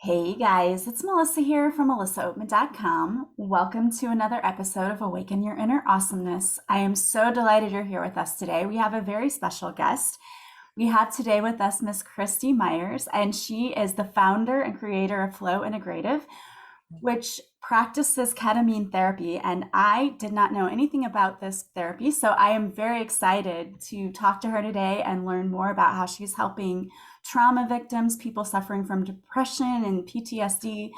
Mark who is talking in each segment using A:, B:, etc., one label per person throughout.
A: Hey guys, it's Melissa here from melissaoatman.com. Welcome to another episode of Awaken Your Inner Awesomeness. I am so delighted you're here with us today. We have a very special guest. We have today with us Miss Christi Myers, and she is the founder and creator of Flow Integrative, which practices ketamine therapy. And I did not know anything about this therapy, so I am very excited to talk to her today and learn more about how she's helping trauma victims, people suffering from depression and PTSD.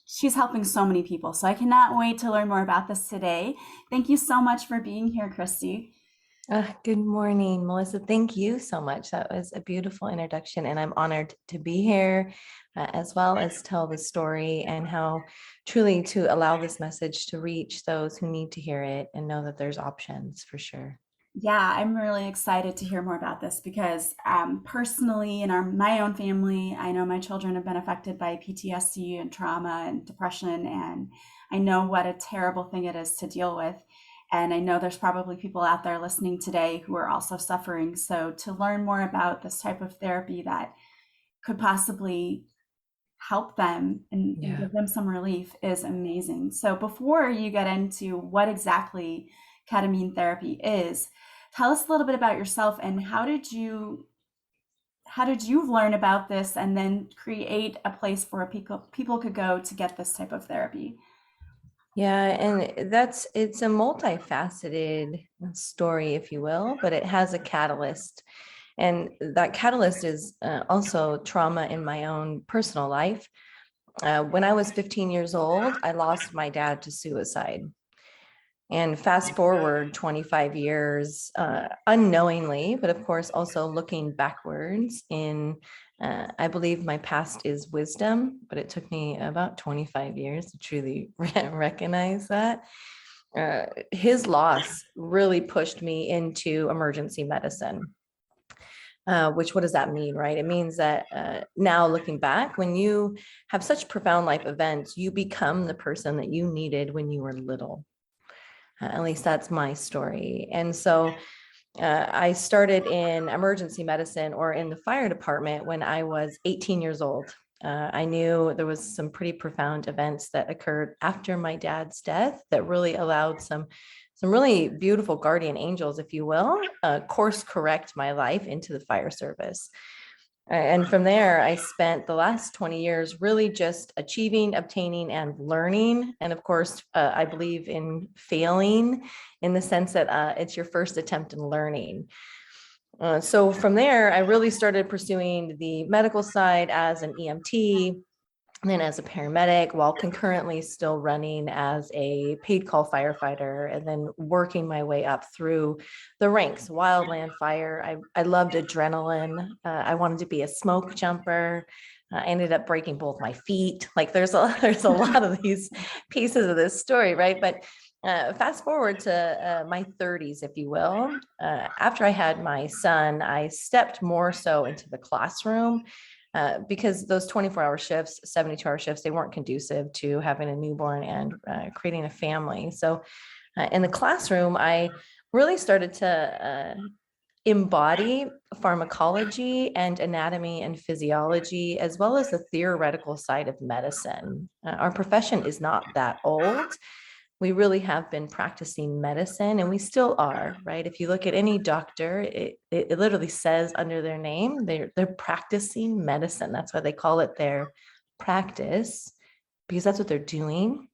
A: She's helping so many people. So I cannot wait to learn more about this today. Thank you so much for being here, Christy.
B: Good morning, Melissa. Thank you so much. That was a beautiful introduction, and I'm honored to be here, as well as tell the story and how truly to allow this message to reach those who need to hear it and know that there's options for sure.
A: Yeah, I'm really excited to hear more about this because personally, in my own family, I know my children have been affected by PTSD and trauma and depression, and I know what a terrible thing it is to deal with. And I know there's probably people out there listening today who are also suffering. So to learn more about this type of therapy that could possibly help them and
B: Yeah.
A: give them some relief is amazing. So before you get into what exactly ketamine therapy is, tell us a little bit about yourself and how did you learn about this and then create a place where people could go to get this type of therapy?
B: Yeah, and it's a multifaceted story, if you will, but it has a catalyst. And that catalyst is also trauma in my own personal life. When I was 15 years old, I lost my dad to suicide. And fast forward 25 years, unknowingly, but of course, also looking backwards I believe my past is wisdom, but it took me about 25 years to truly recognize that. His loss really pushed me into emergency medicine. Which, what does that mean, right? It means that now looking back, when you have such profound life events, you become the person that you needed when you were little. At least that's my story. And so I started in emergency medicine or in the fire department when I was 18 years old. I knew there was some pretty profound events that occurred after my dad's death that really allowed some really beautiful guardian angels, if you will, course correct my life into the fire service. And from there, I spent the last 20 years really just achieving, obtaining, and learning. And of course, I believe in failing in the sense that it's your first attempt in learning. So from there, I really started pursuing the medical side as an EMT, and then as a paramedic, while concurrently still running as a paid call firefighter, and then working my way up through the ranks. Wildland fire. I loved adrenaline. I wanted to be a smoke jumper. I ended up breaking both my feet. Like there's a lot of these pieces of this story, right? But fast forward to my 30s, if you will. After I had my son, I stepped more so into the classroom because those 24-hour shifts, 72-hour shifts, they weren't conducive to having a newborn and creating a family. So in the classroom, I really started to embody pharmacology and anatomy and physiology, as well as the theoretical side of medicine. Our profession is not that old. We really have been practicing medicine, and we still are, right? If you look at any doctor, it literally says under their name, they're practicing medicine. That's why they call it their practice, because that's what they're doing.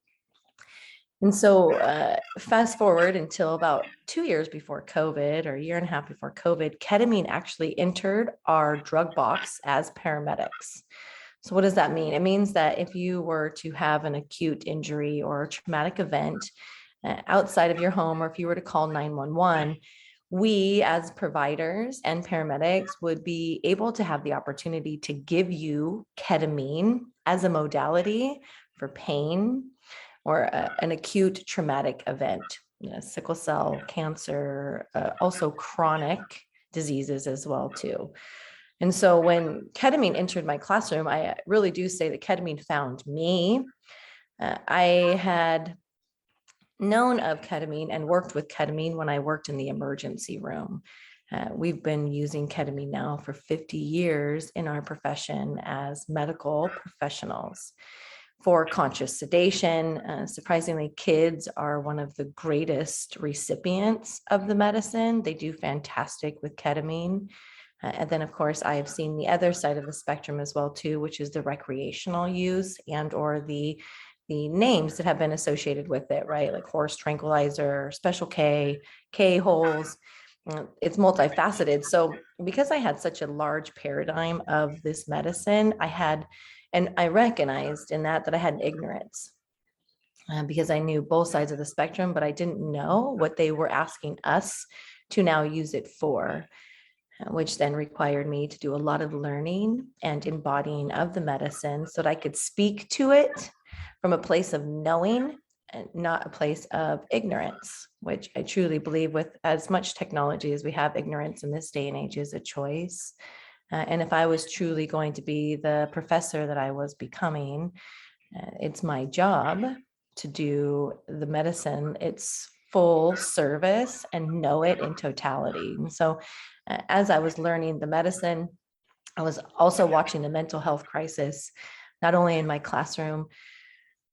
B: And so fast forward until about 2 years before COVID, or a year and a half before COVID, ketamine actually entered our drug box as paramedics. So what does that mean? It means that if you were to have an acute injury or a traumatic event outside of your home, or if you were to call 911, we as providers and paramedics would be able to have the opportunity to give you ketamine as a modality for pain or an acute traumatic event, sickle cell, cancer, also chronic diseases as well too. And so when ketamine entered my classroom, I really do say that ketamine found me. I had known of ketamine and worked with ketamine when I worked in the emergency room. We've been using ketamine now for 50 years in our profession as medical professionals for conscious sedation. Surprisingly, kids are one of the greatest recipients of the medicine. They do fantastic with ketamine. And then, of course, I have seen the other side of the spectrum as well, too, which is the recreational use and or the names that have been associated with it, right? Like horse tranquilizer, special K, K-holes. It's multifaceted. So because I had such a large paradigm of this medicine, and I recognized in that I had an ignorance because I knew both sides of the spectrum, but I didn't know what they were asking us to now use it for, which then required me to do a lot of learning and embodying of the medicine so that I could speak to it from a place of knowing and not a place of ignorance, which I truly believe with as much technology as we have, ignorance in this day and age is a choice. And if I was truly going to be the professor that I was becoming, it's my job to do the medicine, its full service and know it in totality. And so as I was learning the medicine, I was also watching the mental health crisis, not only in my classroom,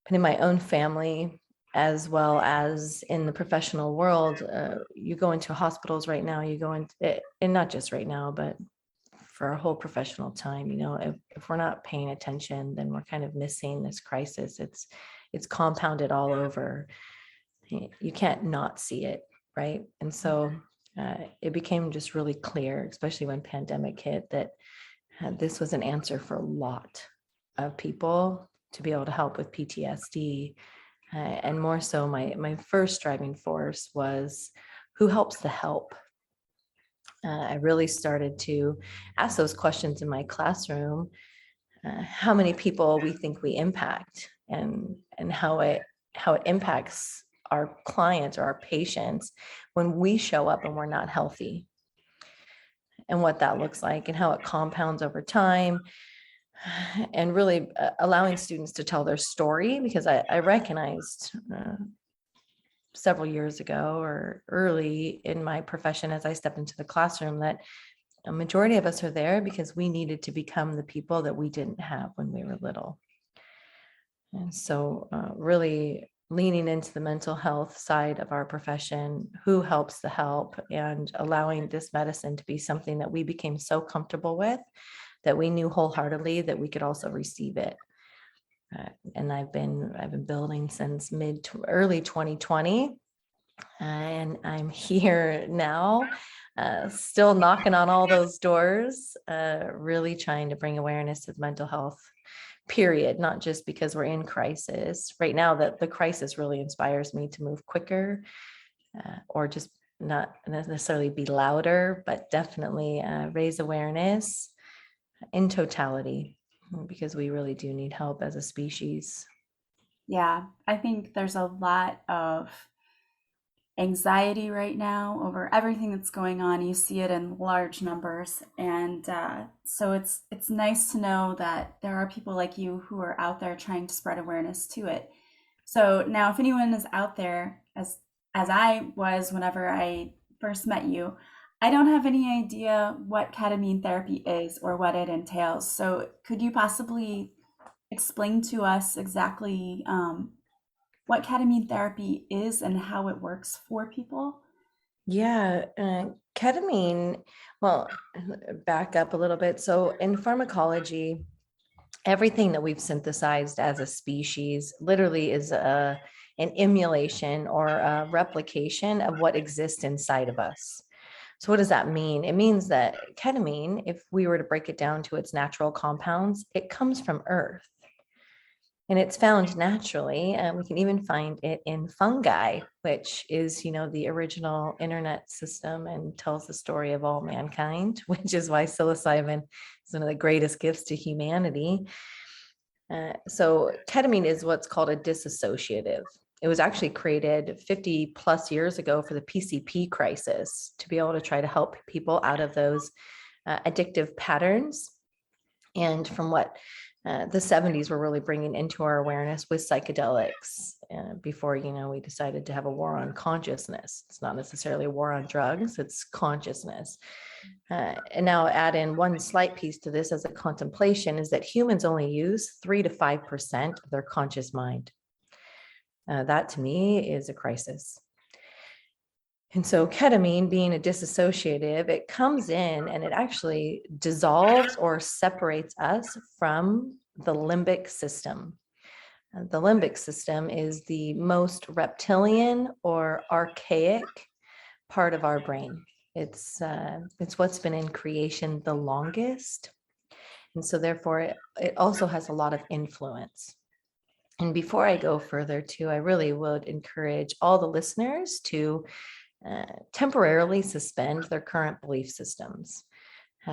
B: but in my own family, as well as in the professional world. You go into hospitals right now, you go into, and not just right now, but for our whole professional time, if we're not paying attention, then we're kind of missing this crisis. It's compounded all over. You can't not see it, right? And so it became just really clear, especially when pandemic hit, that this was an answer for a lot of people to be able to help with PTSD. And more so, my first driving force was who helps the help. I really started to ask those questions in my classroom, how many people we think we impact and how it impacts our clients or our patients when we show up and we're not healthy, and what that looks like and how it compounds over time, and really allowing students to tell their story, because I recognized several years ago or early in my profession as I stepped into the classroom that a majority of us are there because we needed to become the people that we didn't have when we were little. And so really leaning into the mental health side of our profession, who helps the help, and allowing this medicine to be something that we became so comfortable with that we knew wholeheartedly that we could also receive it. And I've been building since mid to early 2020, and I'm here now, still knocking on all those doors, really trying to bring awareness to mental health, period, not just because we're in crisis. Right now, that the crisis really inspires me to move quicker, or just not necessarily be louder, but definitely raise awareness in totality, because we really do need help as a species.
A: Yeah, I think there's a lot of anxiety right now over everything that's going on. You see it in large numbers, and so it's nice to know that there are people like you who are out there trying to spread awareness to it. So now, if anyone is out there, as I was whenever I first met you, I don't have any idea what ketamine therapy is or what it entails. So could you possibly explain to us exactly what ketamine therapy is and how it works for people?
B: Yeah, ketamine, well, back up a little bit. So in pharmacology, everything that we've synthesized as a species literally is an emulation or a replication of what exists inside of us. So what does that mean? It means that ketamine, if we were to break it down to its natural compounds, it comes from earth. And it's found naturally. We can even find it in fungi, which is, the original internet system and tells the story of all mankind, which is why psilocybin is one of the greatest gifts to humanity. So ketamine is what's called a dissociative. It was actually created 50 plus years ago for the PCP crisis, to be able to try to help people out of those addictive patterns. And from what the 70s were really bringing into our awareness with psychedelics, before, we decided to have a war on consciousness. It's not necessarily a war on drugs, it's consciousness. And now add in one slight piece to this as a contemplation, is that humans only use 3 to 5% of their conscious mind. That to me is a crisis. And so ketamine, being a dissociative, it comes in and it actually dissolves or separates us from the limbic system. The limbic system is the most reptilian or archaic part of our brain. It's what's been in creation the longest. And so therefore, it also has a lot of influence. And before I go further too, I really would encourage all the listeners to temporarily suspend their current belief systems.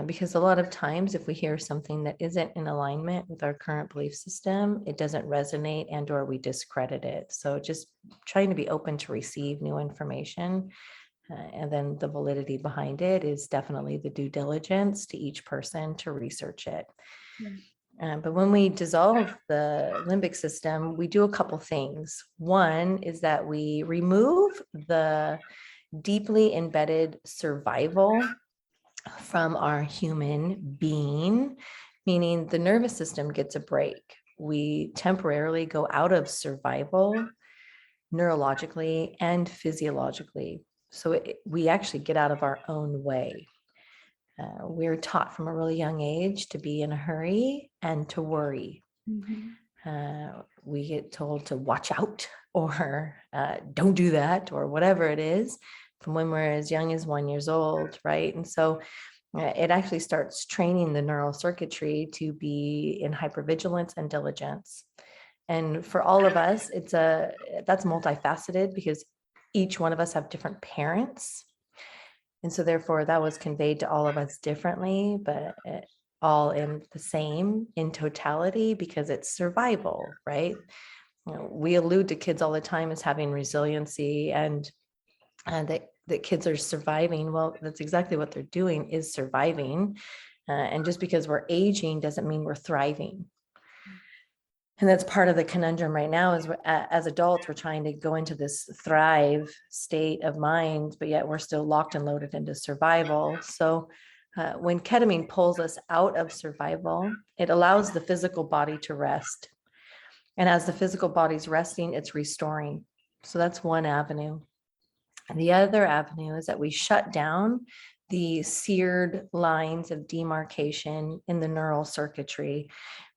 B: Because a lot of times if we hear something that isn't in alignment with our current belief system, it doesn't resonate and or we discredit it. So just trying to be open to receive new information. And then the validity behind it is definitely the due diligence to each person to research it. But when we dissolve the limbic system, we do a couple things. One is that we remove the deeply embedded survival from our human being, meaning the nervous system gets a break. We temporarily go out of survival neurologically and physiologically. So we actually get out of our own way. We're taught from a really young age to be in a hurry and to worry. We get told to watch out or don't do that or whatever it is from when we're as young as 1 year old, right? And so it actually starts training the neural circuitry to be in hypervigilance and diligence. And for all of us, that's multifaceted because each one of us have different parents. And so therefore that was conveyed to all of us differently, but all in the same in totality because it's survival, right? We allude to kids all the time as having resiliency and that kids are surviving. Well, that's exactly what they're doing, is surviving. And just because we're aging doesn't mean we're thriving. And that's part of the conundrum right now is as adults, we're trying to go into this thrive state of mind, but yet we're still locked and loaded into survival. So when ketamine pulls us out of survival, it allows the physical body to rest. And as the physical body's resting, it's restoring. So that's one avenue. And the other avenue is that we shut down the seared lines of demarcation in the neural circuitry,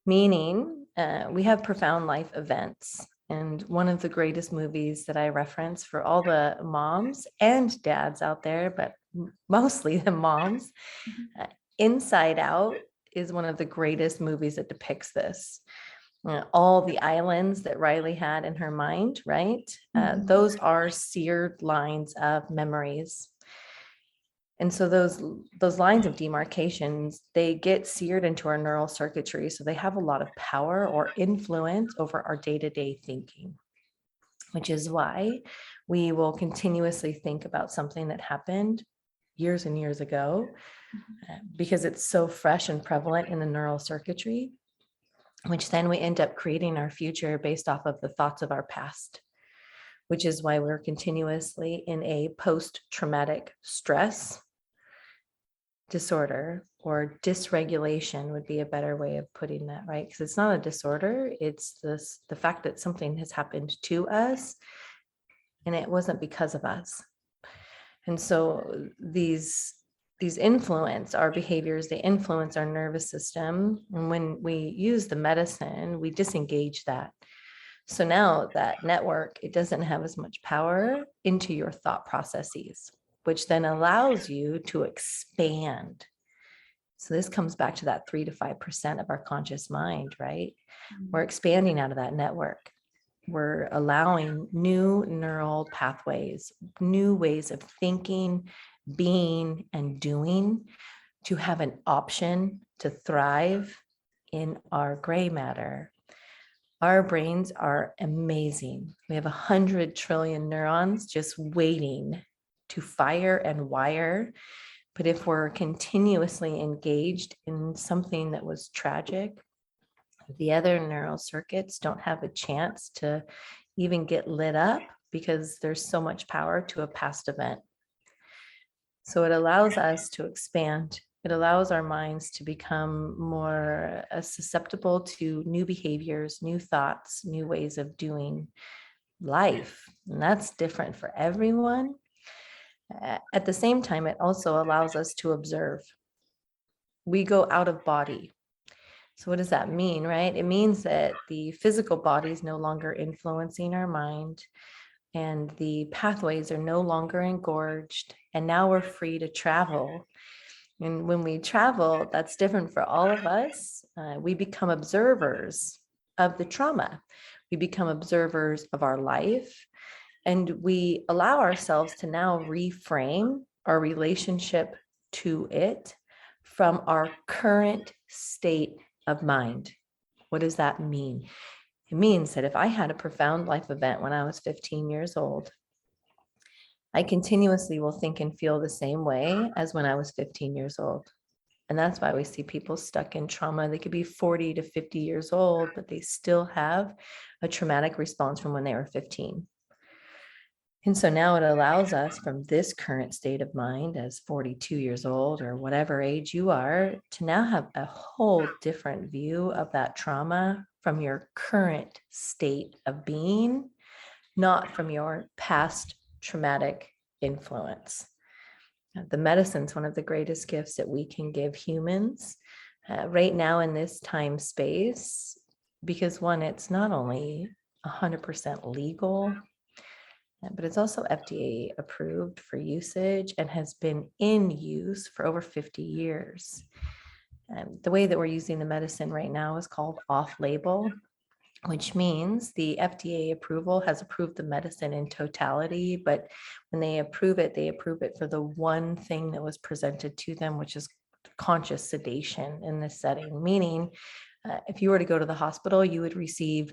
B: meaning we have profound life events. And one of the greatest movies that I reference for all the moms and dads out there, but mostly the moms, Inside Out is one of the greatest movies that depicts this. All the islands that Riley had in her mind, right? Those are seared lines of memories. And so those lines of demarcations, they get seared into our neural circuitry. So they have a lot of power or influence over our day-to-day thinking, which is why we will continuously think about something that happened years and years ago, because it's so fresh and prevalent in the neural circuitry, which then we end up creating our future based off of the thoughts of our past, which is why we're continuously in a post-traumatic stress disorder, or dysregulation would be a better way of putting that, right? Because it's not a disorder, it's the fact that something has happened to us and it wasn't because of us. And so these influence our behaviors, they influence our nervous system. And when we use the medicine, we disengage that. So now that network, it doesn't have as much power into your thought processes, which then allows you to expand. So this comes back to that 3 to 5% of our conscious mind, right? We're expanding out of that network. We're allowing new neural pathways, new ways of thinking, being, and doing to have an option to thrive in our gray matter. Our brains are amazing. We have 100 trillion neurons just waiting to fire and wire But if we're continuously engaged in something that was tragic, the other neural circuits don't have a chance to even get lit up because there's so much power to a past event. So it allows us to expand. It allows our minds to become more susceptible to new behaviors, new thoughts, new ways of doing life. And that's different for everyone. At the same time, it also allows us to observe. We go out of body. So what does that mean, right? It means that the physical body is no longer influencing our mind, and the pathways are no longer engorged, and now we're free to travel. And when we travel, that's different for all of us. We become observers of the trauma. We become observers of our life, and we allow ourselves to now reframe our relationship to it from our current state of mind. What does that mean? It means that if I had a profound life event when I was 15 years old, I continuously will think and feel the same way as when I was 15 years old. And that's why we see people stuck in trauma. They could be 40 to 50 years old, but they still have a traumatic response from when they were 15. And so now it allows us from this current state of mind as 42 years old or whatever age you are to now have a whole different view of that trauma from your current state of being, not from your past traumatic influence. The medicine's one of the greatest gifts that we can give humans right now in this time space, because one, it's not only 100% legal, but it's also FDA approved for usage and has been in use for over 50 years. The way that we're using the medicine right now is called off-label, which means the FDA approval has approved the medicine in totality, but when they approve it for the one thing that was presented to them, which is conscious sedation in this setting. Meaning, if you were to go to the hospital, you would receive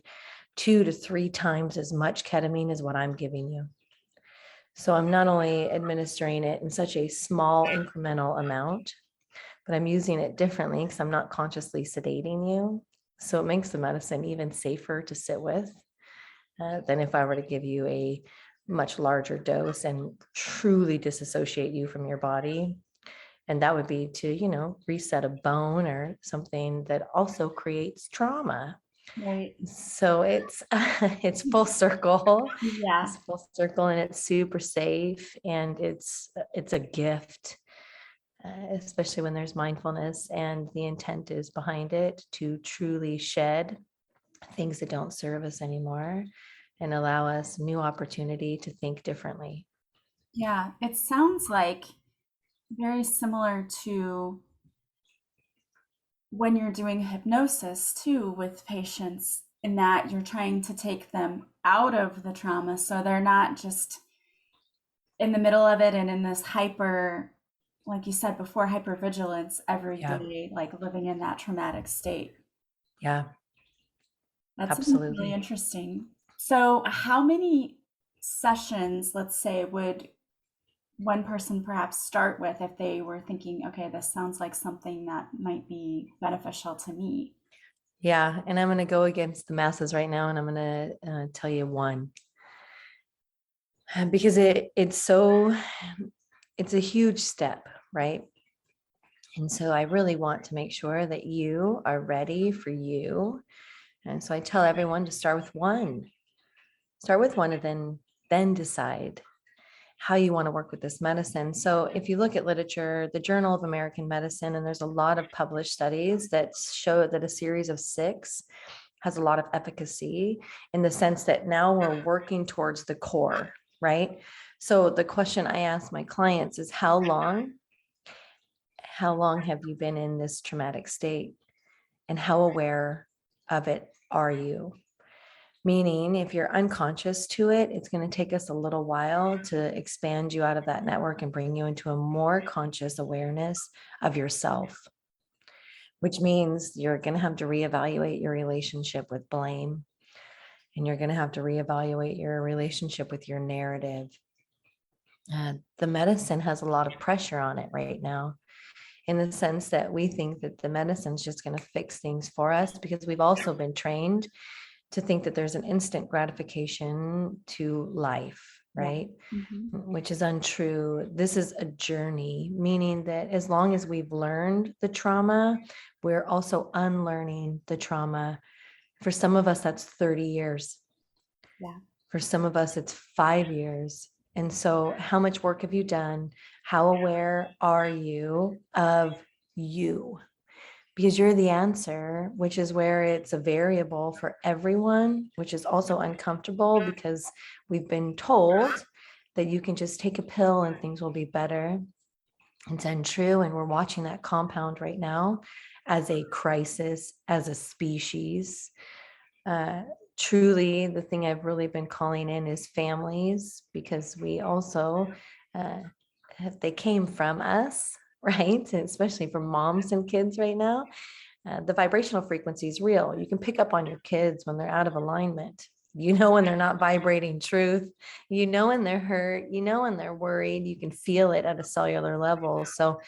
B: 2 to 3 times as much ketamine as what I'm giving you. So I'm not only administering it in such a small incremental amount, but I'm using it differently because I'm not consciously sedating you. So it makes the medicine even safer to sit with than if I were to give you a much larger dose and truly disassociate you from your body. And that would be to, reset a bone or something that also creates trauma.
A: Right.
B: So it's full circle.
A: Yeah.
B: It's full circle, and it's super safe, and it's a gift, especially when there's mindfulness and the intent is behind it to truly shed things that don't serve us anymore and allow us new opportunity to think differently.
A: Yeah. It sounds like very similar to when you're doing hypnosis too with patients, in that you're trying to take them out of the trauma so they're not just in the middle of it and in this hyper, like you said before, hypervigilance every
B: Yeah.
A: day, like living in that traumatic state.
B: Yeah,
A: That's really
B: absolutely.
A: interesting. So, how many sessions, let's say, would one person perhaps start with if they were thinking, okay, this sounds like something that might be beneficial to me?
B: Yeah, and I'm going to go against the masses right now, and I'm going to tell you one, because it's a huge step, right? And so I really want to make sure that you are ready for you. And so I tell everyone to start with one. Start with one, and then decide how you want to work with this medicine. So if you look at literature, the Journal of American Medicine, and there's a lot of published studies that show that a series of 6 has a lot of efficacy, in the sense that now we're working towards the core, right? So the question I ask my clients is, how long have you been in this traumatic state, and how aware of it are you? Meaning, if you're unconscious to it, it's going to take us a little while to expand you out of that network and bring you into a more conscious awareness of yourself, which means you're going to have to reevaluate your relationship with blame, and you're going to have to reevaluate your relationship with your narrative. The medicine has a lot of pressure on it right now, in the sense that we think that the medicine's just going to fix things for us, because we've also been trained to think that there's an instant gratification to life,
A: Yeah.
B: right?
A: Hmm.
B: Which is untrue. This is a journey, meaning that as long as we've learned the trauma, we're also unlearning the trauma. For some of us, that's 30 years.
A: Yeah.
B: For some of us, it's 5 years. And so, how much work have you done? How aware are you of you? Because you're the answer, which is where it's a variable for everyone, which is also uncomfortable because we've been told that you can just take a pill and things will be better. It's untrue. And we're watching that compound right now as a crisis, as a species. Uh, Truly, the thing I've really been calling in is families, because we also, uh, they came from us, right? Especially for moms and kids right now. The vibrational frequency is real. You can pick up on your kids when they're out of alignment. You know when they're not vibrating truth. You know when they're hurt. You know when they're worried. You can feel it at a cellular level. So,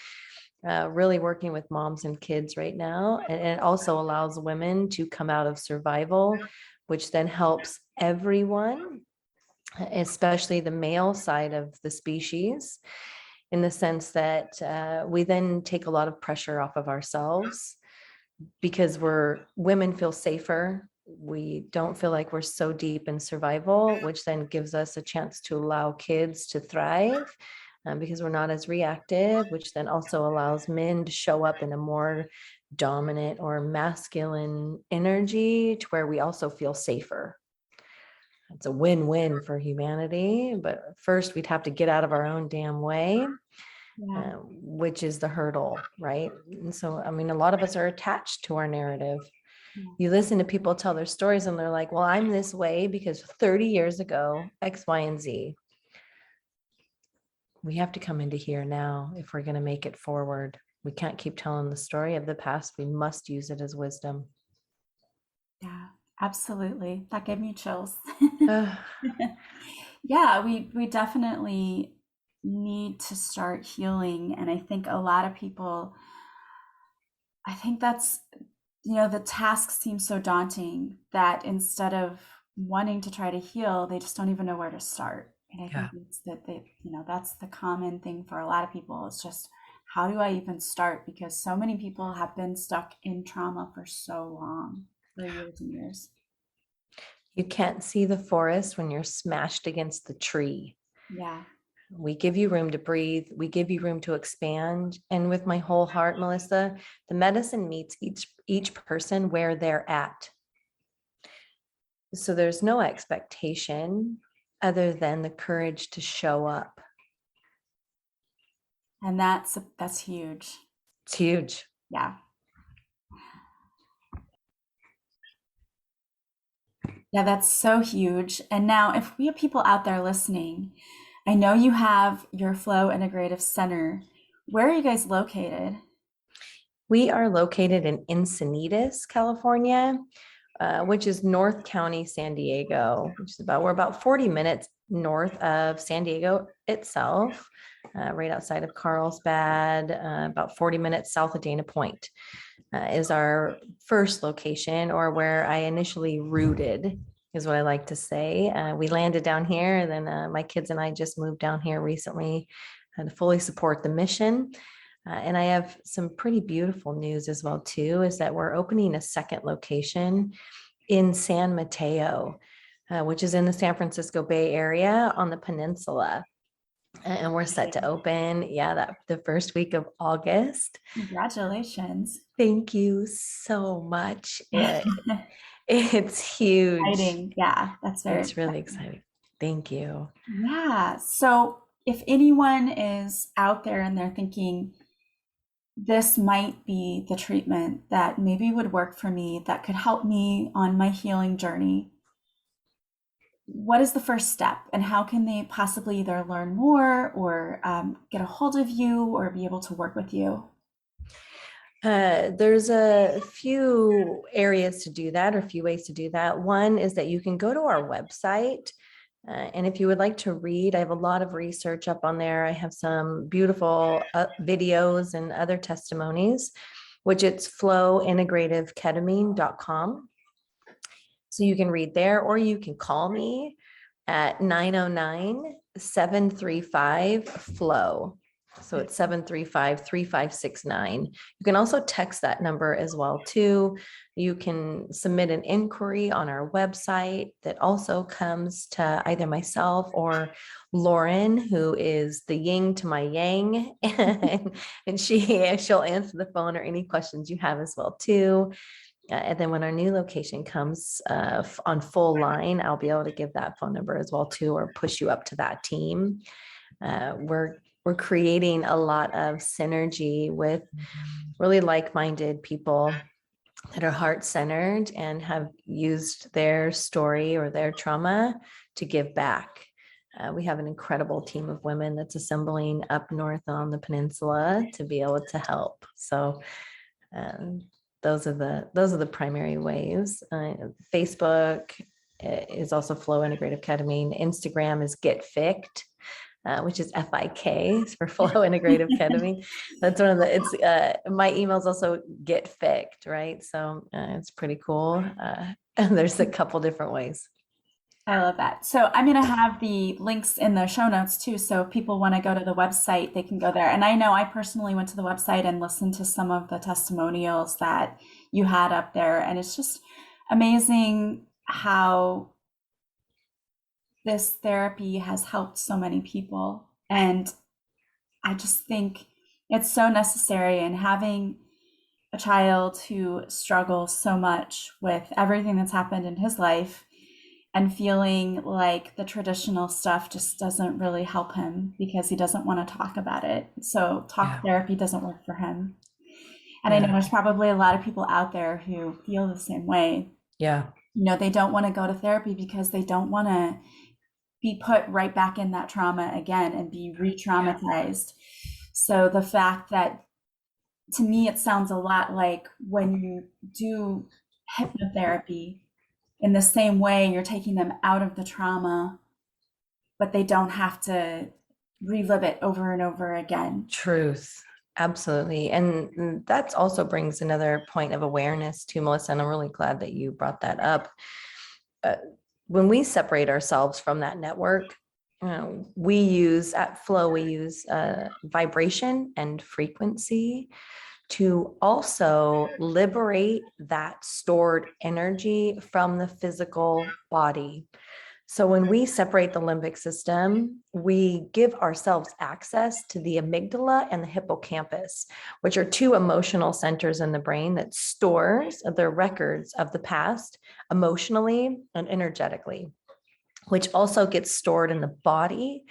B: really working with moms and kids right now. And it also allows women to come out of survival, which then helps everyone, especially the male side of the species, in the sense that we then take a lot of pressure off of ourselves, because women feel safer. We don't feel like we're so deep in survival, which then gives us a chance to allow kids to thrive, because we're not as reactive, which then also allows men to show up in a more dominant or masculine energy, to where we also feel safer. It's a win-win for humanity, but first we'd have to get out of our own damn way,
A: Yeah.
B: which is the hurdle, right? And so, I mean, a lot of us are attached to our narrative.
A: Yeah.
B: You listen to people tell their stories and they're like, well, I'm this way because 30 years ago, X, Y, and Z. We have to come into here now if we're going to make it forward. We can't keep telling the story of the past. We must use it as wisdom.
A: Yeah, absolutely. That gave me chills.
B: Uh,
A: Yeah, we definitely need to start healing. And I think a lot of people, I think that's, the task seems so daunting that instead of wanting to try to heal, they just don't even know where to start. And I think
B: yeah.
A: it's that that's the common thing for a lot of people. It's just, how do I even start? Because so many people have been stuck in trauma for so long, for years and years.
B: You can't see the forest when you're smashed against the tree.
A: Yeah.
B: We give you room to breathe. We give you room to expand. And with my whole heart, Melissa, the medicine meets each person where they're at. So there's no expectation other than the courage to show up.
A: And that's huge.
B: It's huge.
A: Yeah. Yeah, that's so huge. And now, if we have people out there listening, I know you have your Flow Integrative Center. Where are you guys located?
B: We are located in Encinitas, California, which is North County, San Diego, which is we're about 40 minutes north of San Diego itself, right outside of Carlsbad, about 40 minutes south of Dana Point, is our first location, or where I initially rooted, is what I like to say. We landed down here, and then my kids and I just moved down here recently to fully support the mission. And I have some pretty beautiful news as well, too, is that we're opening a second location in San Mateo, which is in the San Francisco Bay Area on the peninsula. And we're set to open, the first week of August.
A: Congratulations.
B: Thank you so much. It's huge.
A: Exciting. Yeah, that's very
B: It's really
A: exciting.
B: exciting. Thank you.
A: Yeah. So if anyone is out there and they're thinking, this might be the treatment that maybe would work for me, that could help me on my healing journey, what is the first step, and how can they possibly either learn more or get a hold of you or be able to work with you?
B: There's a few areas to do that, or a few ways to do that. One is that you can go to our website, And if you would like to read, I have a lot of research up on there. I have some beautiful videos and other testimonies, which it's flowintegrativeketamine.com. So you can read there, or you can call me at 909-735-FLOW. So it's 735-3569. You can also text that number as well too. You can submit an inquiry on our website that also comes to either myself or Lauren, who is the yin to my yang, and she'll answer the phone or any questions you have as well too. And then when our new location comes on full line, I'll be able to give that phone number as well too, or push you up to that team. We're creating a lot of synergy with really like-minded people that are heart-centered and have used their story or their trauma to give back. We have an incredible team of women that's assembling up north on the peninsula to be able to help. So those are the primary ways. Facebook is also Flow Integrative Ketamine. Instagram is Get Ficked, which is FIK for Flow Integrative Ketamine. That's one of the, it's my email's also Get Ficked, right? So it's pretty cool. And there's a couple different ways.
A: I love that. So I'm going to have the links in the show notes too. So if people want to go to the website, they can go there. And I know I personally went to the website and listened to some of the testimonials that you had up there. And it's just amazing how this therapy has helped so many people. And I just think it's so necessary. And having a child who struggles so much with everything that's happened in his life and feeling like the traditional stuff just doesn't really help him because he doesn't want to talk about it. So talk therapy doesn't work for him. And I know there's probably a lot of people out there who feel the same way.
B: Yeah.
A: You know, they don't want to go to therapy because they don't want to be put right back in that trauma again and be re-traumatized. So the fact that, to me, it sounds a lot like when you do hypnotherapy, in the same way, you're taking them out of the trauma, but they don't have to relive it over and over again.
B: Truth. Absolutely. And that also brings another point of awareness to Melissa. And I'm really glad that you brought that up. When we separate ourselves from that network, we use at Flow, we use vibration and frequency to also liberate that stored energy from the physical body. So when we separate the limbic system, we give ourselves access to the amygdala and the hippocampus, which are two emotional centers in the brain that stores the records of the past emotionally and energetically, which also gets stored in the body.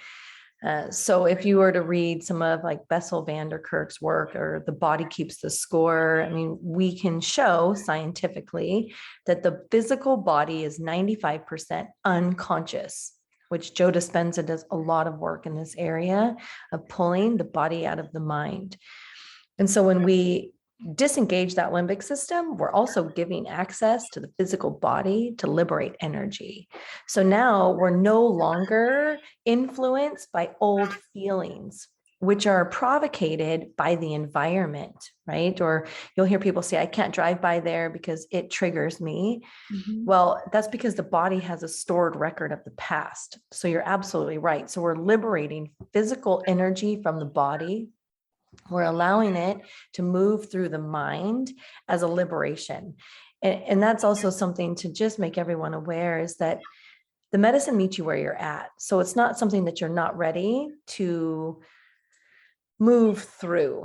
B: So if you were to read some of like Bessel van der Kolk's work, or The Body Keeps the Score, I mean, we can show scientifically that the physical body is 95% unconscious, which Joe Dispenza does a lot of work in this area of pulling the body out of the mind. And so when we disengage that limbic system, we're also giving access to the physical body to liberate energy. So now we're no longer influenced by old feelings, which are provocated by the environment, right? Or you'll hear people say, I can't drive by there because it triggers me. Mm-hmm. Well, that's because the body has a stored record of the past. So you're absolutely right. So we're liberating physical energy from the body. We're allowing it to move through the mind as a liberation. And that's also something to just make everyone aware, is that the medicine meets you where you're at. So it's not something that you're not ready to move through.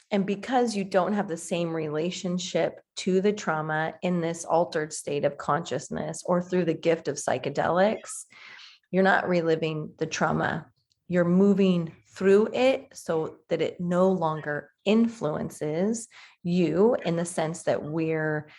B: And because you don't have the same relationship to the trauma in this altered state of consciousness or through the gift of psychedelics, you're not reliving the trauma. You're moving through it so that it no longer influences you, in the sense that we're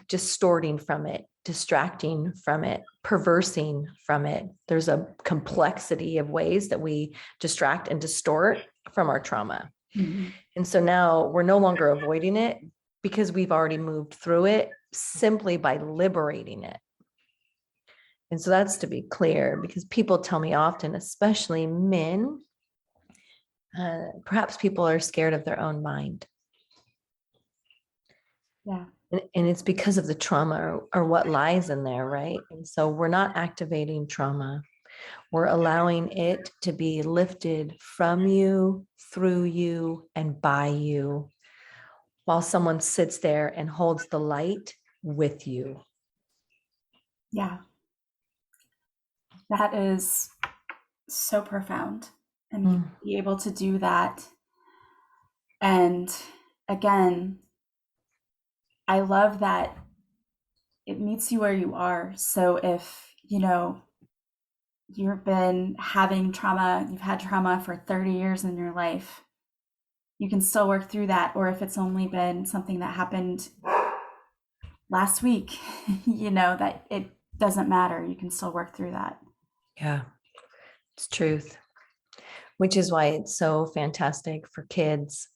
B: distorting from it, distracting from it, perversing from it. There's a complexity of ways that we distract and distort from our trauma. Mm-hmm. And so now we're no longer avoiding it because we've already moved through it simply by liberating it. And so that's to be clear, because people tell me often, especially men, perhaps people are scared of their own mind.
A: Yeah.
B: And it's because of the trauma or what lies in there, right? And so we're not activating trauma. We're allowing it to be lifted from you, through you, and by you, while someone sits there and holds the light with you.
A: Yeah. That is so profound. And be able to do that. And again, I love that it meets you where you are. So if, you've been having trauma, you've had trauma for 30 years in your life, you can still work through that. Or if it's only been something that happened last week, that it doesn't matter. You can still work through that.
B: Yeah, it's truth, which is why it's so fantastic for kids.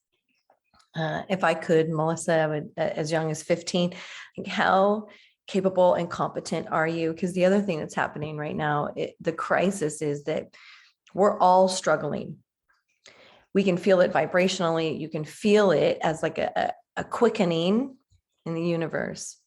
B: If I could, Melissa, I would, as young as 15, like, how capable and competent are you? Because the other thing that's happening right now, the crisis is that we're all struggling. We can feel it vibrationally. You can feel it as like a quickening in the universe.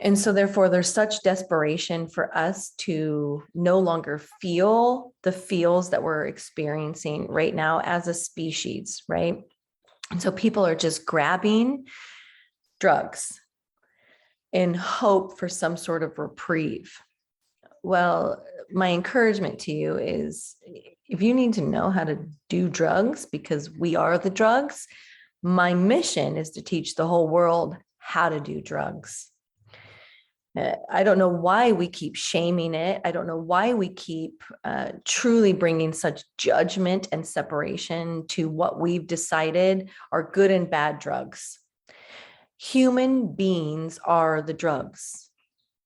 B: And so therefore, there's such desperation for us to no longer feel the feels that we're experiencing right now as a species, right? And so people are just grabbing drugs in hope for some sort of reprieve. Well, my encouragement to you is, if you need to know how to do drugs, because we are the drugs, my mission is to teach the whole world how to do drugs. I don't know why we keep shaming it. I don't know why we keep truly bringing such judgment and separation to what we've decided are good and bad drugs. Human beings are the drugs.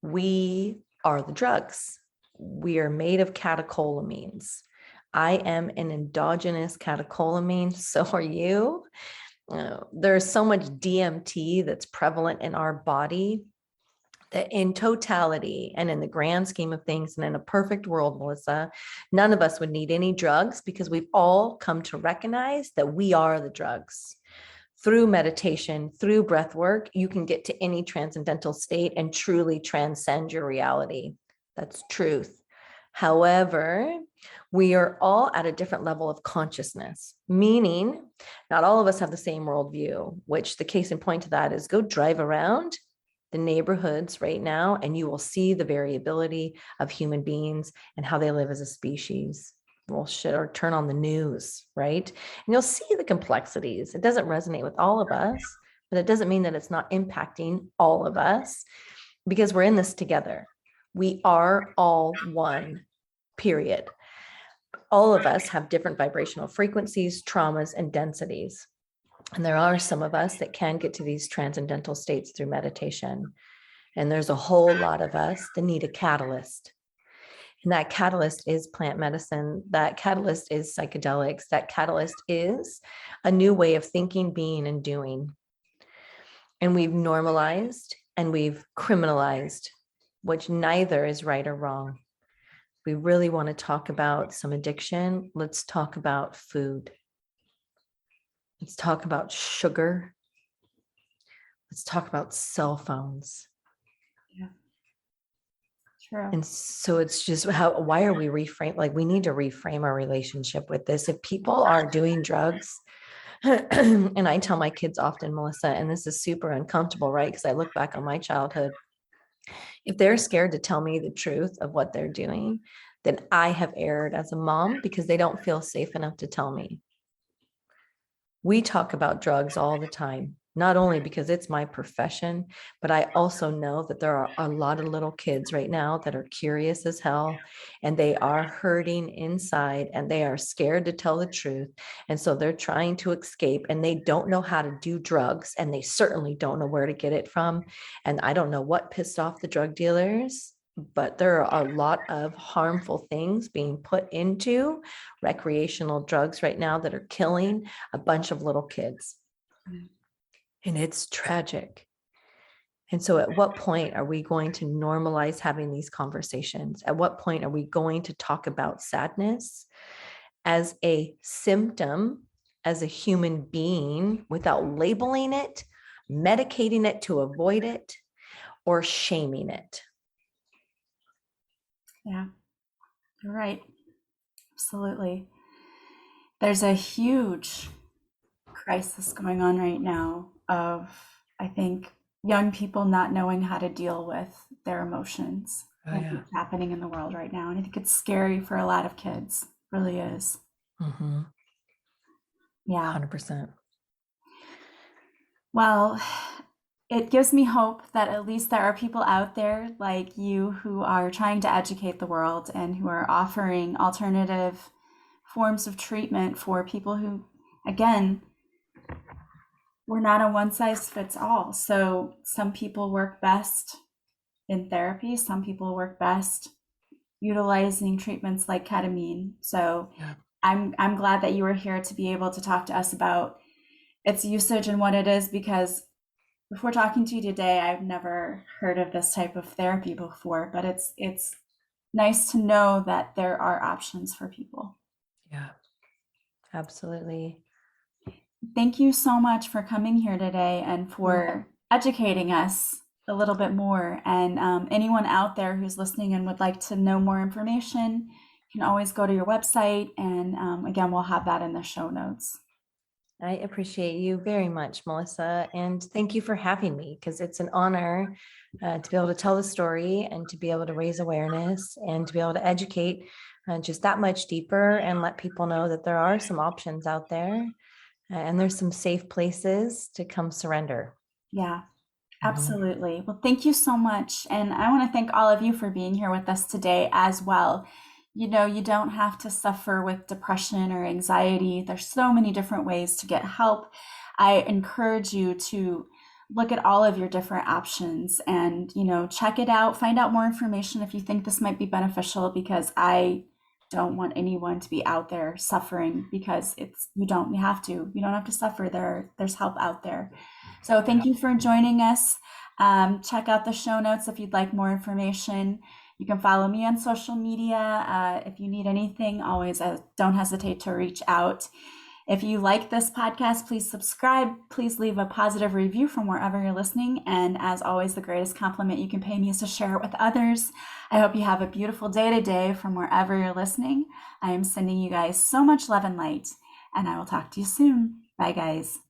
B: We are the drugs. We are made of catecholamines. I am an endogenous catecholamine. So are you. There's so much DMT that's prevalent in our body that in totality and in the grand scheme of things and in a perfect world, Melissa, none of us would need any drugs, because we've all come to recognize that we are the drugs. Through meditation, through breath work, you can get to any transcendental state and truly transcend your reality. That's truth. However, we are all at a different level of consciousness, meaning not all of us have the same worldview, which the case in point to that is, go drive around the neighborhoods right now, and you will see the variability of human beings and how they live as a species. Well, shit, or turn on the news, right? And you'll see the complexities. It doesn't resonate with all of us, but it doesn't mean that it's not impacting all of us, because we're in this together. We are all one, period. All of us have different vibrational frequencies, traumas, and densities. And there are some of us that can get to these transcendental states through meditation. And there's a whole lot of us that need a catalyst. And that catalyst is plant medicine. That catalyst is psychedelics. That catalyst is a new way of thinking, being, and doing. And we've normalized and we've criminalized, which neither is right or wrong. We really want to talk about some addiction. Let's talk about food. Let's talk about sugar. Let's talk about cell phones.
A: Yeah. True.
B: And so it's just why are we reframe? Like, we need to reframe our relationship with this. If people are doing drugs, and I tell my kids often, Melissa, and this is super uncomfortable, right? Because I look back on my childhood. If they're scared to tell me the truth of what they're doing, then I have erred as a mom, because they don't feel safe enough to tell me. We talk about drugs all the time, not only because it's my profession, but I also know that there are a lot of little kids right now that are curious as hell, and they are hurting inside, and they are scared to tell the truth. And so they're trying to escape, and they don't know how to do drugs, and they certainly don't know where to get it from. And I don't know what pissed off the drug dealers, but there are a lot of harmful things being put into recreational drugs right now that are killing a bunch of little kids. And it's tragic. And so at what point are we going to normalize having these conversations? At what point are we going to talk about sadness as a symptom, as a human being, without labeling it, medicating it to avoid it, or shaming it?
A: Yeah, you're right. Absolutely. There's a huge crisis going on right now of, I think, young people not knowing how to deal with their emotions
B: Oh,
A: and
B: yeah.
A: what's happening in the world right now. And I think it's scary for a lot of kids. It really is.
B: Mm-hmm.
A: Yeah.
B: 100%.
A: Well, it gives me hope that at least there are people out there like you who are trying to educate the world and who are offering alternative forms of treatment for people who, again, we're not a one size fits all. So some people work best in therapy, some people work best utilizing treatments like ketamine. So
B: Yeah.
A: I'm glad that you were here to be able to talk to us about its usage and what it is, because before talking to you today, I've never heard of this type of therapy before, but it's nice to know that there are options for people.
B: Yeah, absolutely.
A: Thank you so much for coming here today and for educating us a little bit more. And anyone out there who's listening and would like to know more information can always go to your website. And again, we'll have that in the show notes.
B: I appreciate you very much, Melissa. And thank you for having me, because it's an honor to be able to tell the story and to be able to raise awareness and to be able to educate just that much deeper and let people know that there are some options out there and there's some safe places to come surrender.
A: Yeah,
B: Mhm.
A: absolutely. Well, thank you so much. And I want to thank all of you for being here with us today as well. You know, you don't have to suffer with depression or anxiety. There's so many different ways to get help. I encourage you to look at all of your different options and, you know, check it out, find out more information if you think this might be beneficial, because I don't want anyone to be out there suffering, because it's you don't have to suffer. There's help out there. So thank
B: Yeah.
A: you for joining us. Check out the show notes if you'd like more information. You can follow me on social media. If you need anything, always don't hesitate to reach out. If you like this podcast, please subscribe. Please leave a positive review from wherever you're listening. And as always, the greatest compliment you can pay me is to share it with others. I hope you have a beautiful day today from wherever you're listening. I am sending you guys so much love and light, and I will talk to you soon. Bye, guys.